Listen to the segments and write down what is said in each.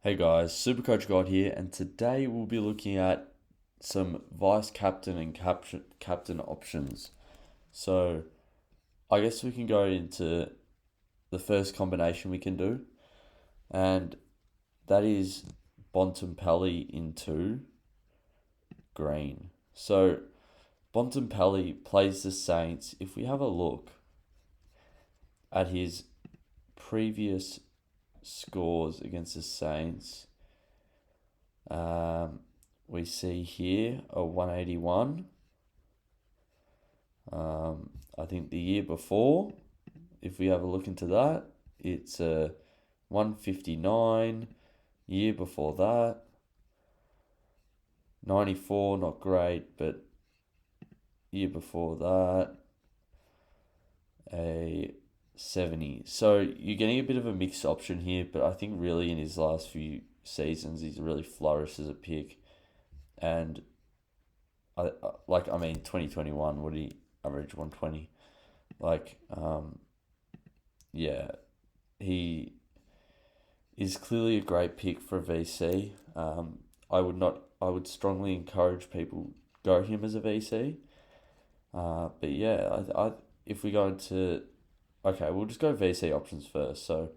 Hey guys, SuperCoach God here, and today we'll be looking at some vice captain and captain options. So, I guess we can go into the first combination we can do, and that is Bontempelli into green. So, Bontempelli plays the Saints. If we have a look at his previous scores against the Saints, we see here a 181. I think the year before, if we have a look into that, it's a 159. Year before that, 94, not great, but year before that, a 70. So you're getting a bit of a mixed option here, but I think really in his last few seasons, he's really flourished as a pick. And 2021, what did he average? 120. Yeah, he is clearly a great pick for a VC. I would strongly encourage people go him as a VC. But yeah, if we go into, okay, we'll just go VC options first. So,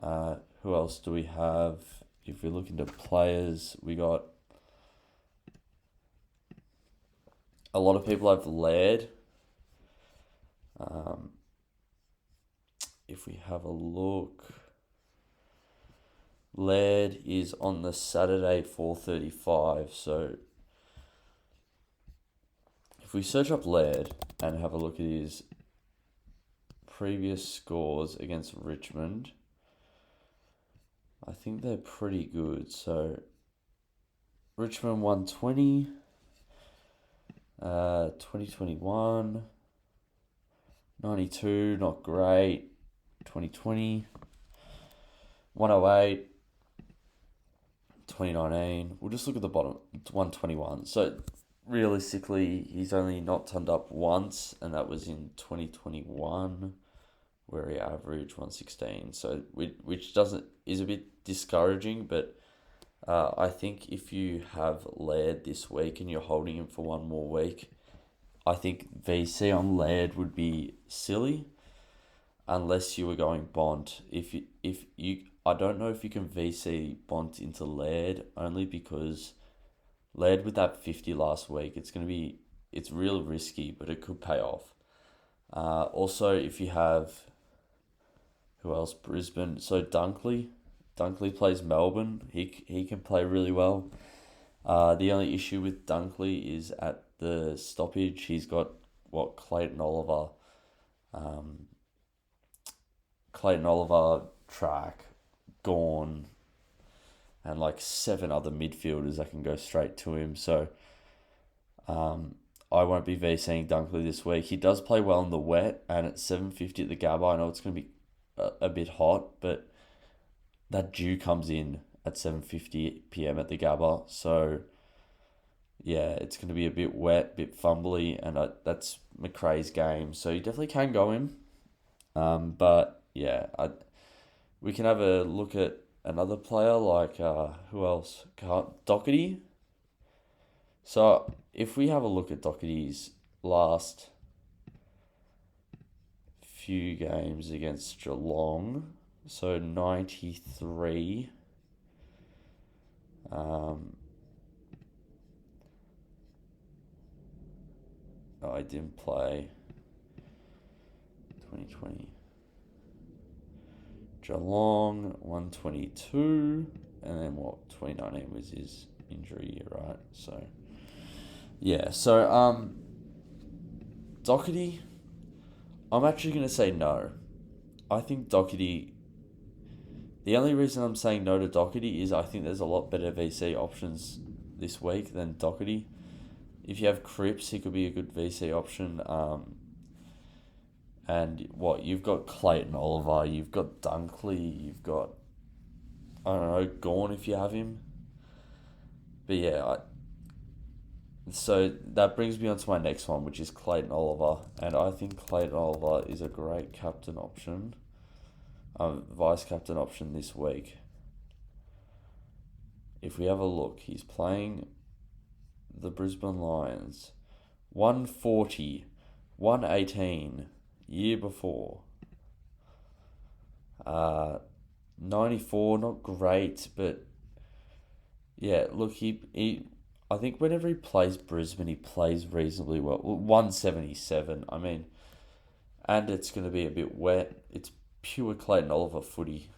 who else do we have? If we look into players, we got a lot of people have Laird. If we have a look, Laird is on the Saturday 4:35. So if we search up Laird and have a look at his previous scores against Richmond, I think they're pretty good. So Richmond 120, 2021, 92, not great. 2020, 108, 2019. We'll just look at the bottom, 121. So realistically, he's only not turned up once, and that was in 2021, where he averaged 116. So which is a bit discouraging, but I think if you have Laird this week and you're holding him for one more week, I think VC on Laird would be silly, unless you were going Bont. I don't know if you can VC Bont into Laird, only because Laird with that 50 last week, it's real risky, but it could pay off. Also, if you have, who else? Brisbane. So Dunkley plays Melbourne. He can play really well. The only issue with Dunkley is at the stoppage. He's got Clayton Oliver, Track, Gawn, and like 7 other midfielders that can go straight to him. So I won't be VCing Dunkley this week. He does play well in the wet, and at 7:50 at the Gabba, I know it's going to be a bit hot, but that dew comes in at 7:50 p.m. at the Gabba. So yeah, it's going to be a bit wet, bit fumbly, and that's McRae's game. So you definitely can go him. But yeah, we can have a look at another player like who else? Doherty. So if we have a look at Doherty's last few games against Geelong, so 93. I didn't play 2020. Geelong 122, and then 2019 was his injury year, right? So yeah, so Doherty, I'm actually gonna say no. I think Doherty. The only reason I'm saying no to Doherty is I think there's a lot better VC options this week than Doherty. If you have Cripps, he could be a good VC option. And you've got Clayton Oliver, you've got Dunkley, you've got, I don't know, Gawn if you have him. But yeah, so that brings me on to my next one, which is Clayton Oliver. And I think Clayton Oliver is a great captain option, vice captain option this week. if we have a look, he's playing the Brisbane Lions. 140, 118, year before. 94, not great, but yeah, look, he I think whenever he plays Brisbane, he plays reasonably well. 177, I mean, and it's going to be a bit wet. It's pure Clayton Oliver footy.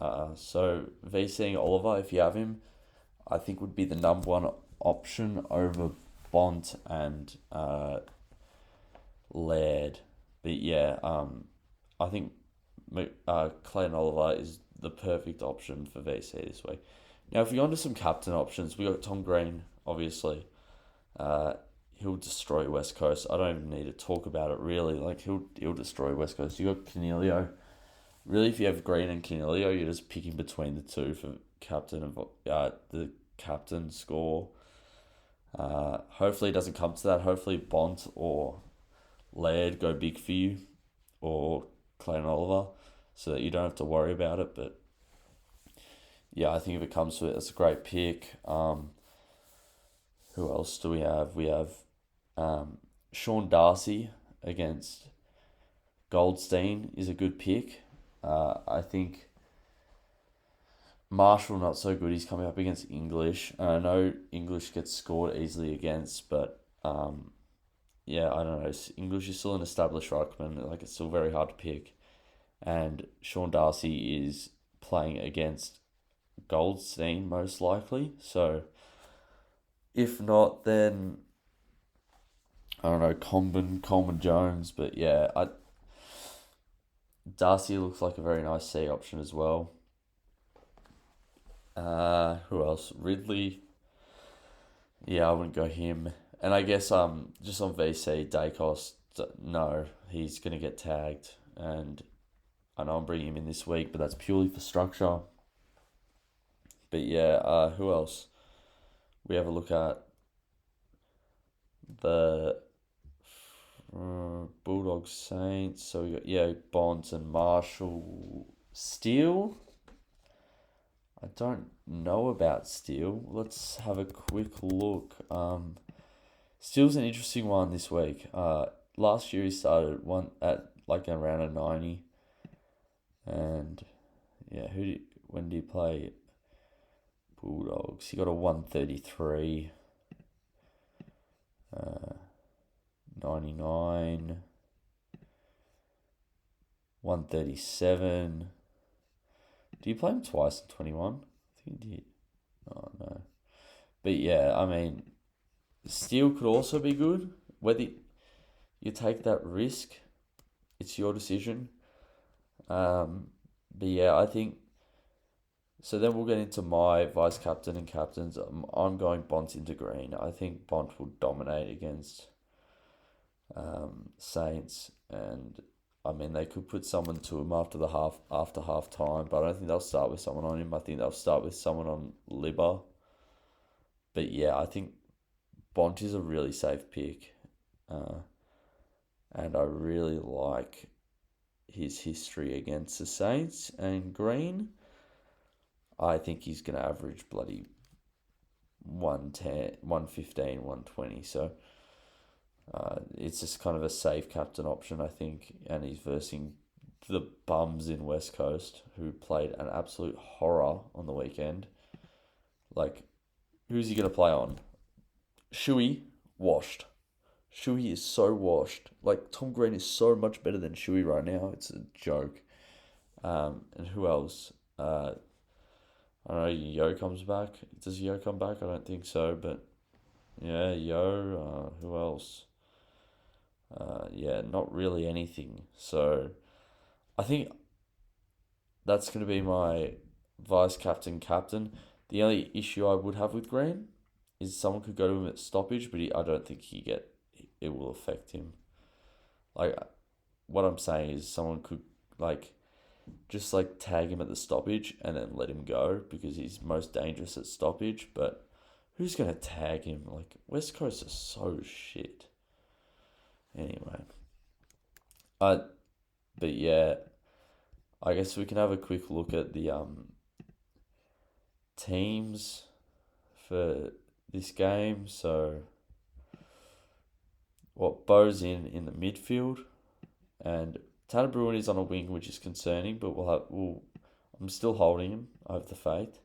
So VCing Oliver, if you have him, I think would be the number one option over Bont and Laird. But yeah, I think Clayton Oliver is the perfect option for VC this week. Now, if we go on to some captain options, we got Tom Green, obviously. Uh, he'll destroy West Coast. I don't even need to talk about it, really. Like, he'll destroy West Coast. You got Canelio. Really, if you have Green and Canelio, you're just picking between the two for captain of the captain score. Hopefully it doesn't come to that. Hopefully Bont or Laird go big for you, or Clayton Oliver, so that you don't have to worry about it. But yeah, I think if it comes to it, it's a great pick. Who else do we have? We have Sean Darcy against Goldstein is a good pick. I think Marshall not so good. He's coming up against English. I know English gets scored easily against, but yeah, I don't know. English is still an established ruckman. Like, it's still very hard to pick. And Sean Darcy is playing against Goldstein most likely. So if not, then I don't know, Coleman Jones. But yeah, Darcy looks like a very nice C option as well. Who else? Ridley. Yeah, I wouldn't go him. And I guess just on VC, Dacos, no, he's gonna get tagged, and I know I'm bringing him in this week, but that's purely for structure. But yeah, who else? We have a look at the Bulldogs Saints. So we got Bonds and Marshall. Steele. I don't know about Steele. Let's have a quick look. Steele's an interesting one this week. Last year he started one at like around a 90. And yeah, when did he play Bulldogs? He got a 133. 99. 137. Did you play him twice in 21? I think he did. Oh, no. But yeah, I mean, Steele could also be good. Whether you take that risk, it's your decision. But yeah, I think... So then we'll get into my vice captain and captains. I'm going Bont into Green. I think Bont will dominate against Saints, and I mean, they could put someone to him after half time, but I don't think they'll start with someone on him. I think they'll start with someone on Libba. But yeah, I think Bont is a really safe pick, and I really like his history against the Saints and Green. I think he's going to average bloody 110, 115, 120. So it's just kind of a safe captain option, I think. And he's versing the bums in West Coast who played an absolute horror on the weekend. Like, who's he going to play on? Shuey, washed. Shuey is so washed. Like, Tom Green is so much better than Shuey right now. It's a joke. And who else? I don't know, Yo comes back. Does Yo come back? I don't think so, but yeah, Yo. Who else? Yeah, not really anything. So I think that's going to be my vice captain. The only issue I would have with Green is someone could go to him at stoppage, but I don't think it will affect him. Like, what I'm saying is someone could just tag him at the stoppage and then let him go because he's most dangerous at stoppage. But who's going to tag him? Like, West Coast is so shit. Anyway. But yeah, I guess we can have a quick look at the teams for this game. So, Bo's in the midfield, and Tanner Bruin is on a wing, which is concerning, but I'm still holding him. I have the faith.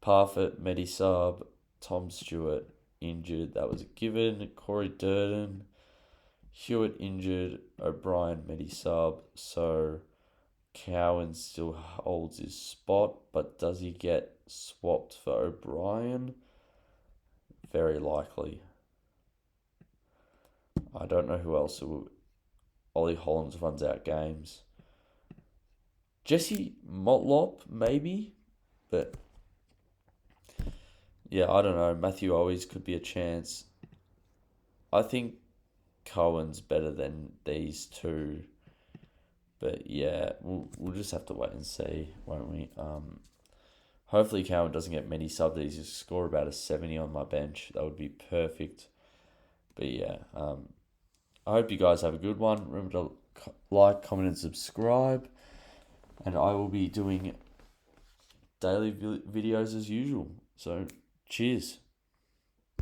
Parfitt, Medisub, Tom Stewart injured. That was a given. Corey Durden, Hewitt injured. O'Brien, Medisub. So Cowan still holds his spot, but does he get swapped for O'Brien? Very likely. I don't know who else will. Ollie Hollands runs out games. Jesse Motlop, maybe, but yeah, I don't know. Matthew always could be a chance. I think Cohen's better than these two, but yeah, we'll just have to wait and see, won't we? Hopefully Cowan doesn't get many subs. He's just score about a 70 on my bench. That would be perfect. But yeah, I hope you guys have a good one. Remember to like, comment, and subscribe. And I will be doing daily videos as usual. So, cheers.